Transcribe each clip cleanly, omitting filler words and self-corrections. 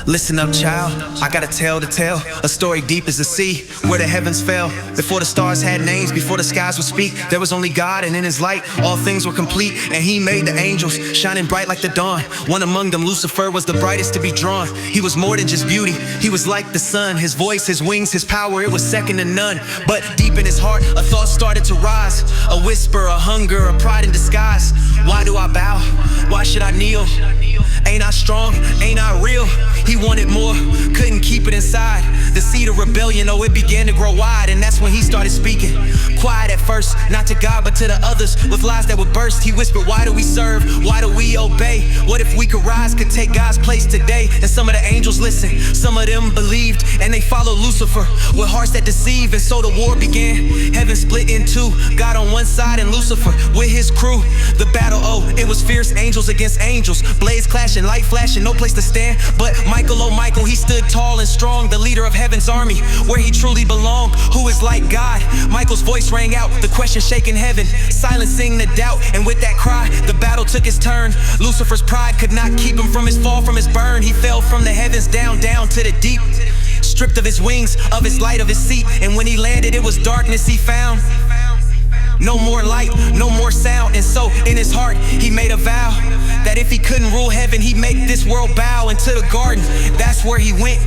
Listen up, child, I got a tale to tell, a story deep as the sea, where the heavens fell. Before the stars had names, before the skies would speak, there was only God, and in His light all things were complete. And He made the angels, shining bright like the dawn. One among them, Lucifer, was the brightest to be drawn. He was more than just beauty, he was like the sun. His voice, His wings, His power, it was second to none. But deep in his heart, a thought started to rise, a whisper, a hunger, a pride in disguise. Why do I bow? Why should I kneel? Ain't I strong? Ain't I real? He wanted more, couldn't keep it inside. The seed of rebellion, oh, it began to grow wide. And that's when he started speaking. Quiet at first, not to God but to the others, with lies that would burst. He whispered, why do we serve? Why do we obey? What if we could rise, could take God's place today? And some of the angels listened, some of them believed, and they followed Lucifer with hearts that deceive. And so the war began, heaven split in two, God on one side and Lucifer with his crew. The battle, oh, it was fierce, angels against angels, blades clashing, light flashing, no place to stand. But Michael, oh Michael, he stood tall and strong, the leader of heaven's army, where he truly belonged. Who is like God? Michael's voice rang out, the question shaking heaven, silencing the doubt. And with that cry, the battle took its turn. Lucifer's pride could not keep him from his fall, from his burn. He fell from the heavens down to the deep, stripped of his wings, of his light, of his seat. And when he landed, it was darkness he found. No more light, no more sound. And so in his heart he made a vow that if he couldn't rule heaven, he'd make this world bow. Into the garden, that's where he went,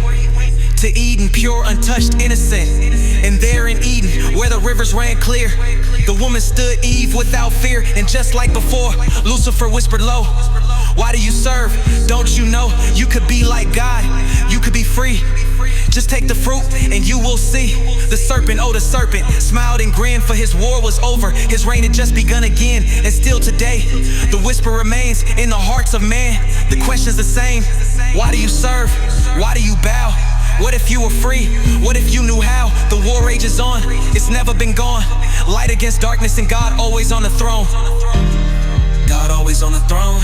to Eden, pure, untouched, innocent. And there in Eden, where the rivers ran clear, the woman stood Eve without fear. And just like before, Lucifer whispered low, why do you serve? Don't you know you could be like God? You could be free. Just take the fruit and you will see. The serpent, oh the serpent, smiled and grinned, for his war was over, his reign had just begun again. And still today, the whisper remains in the hearts of man. The question's the same, why do you serve? Why do you bow? What if you were free? What if you knew how? The war rages on, it's never been gone. Light against darkness and God always on the throne. God always on the throne.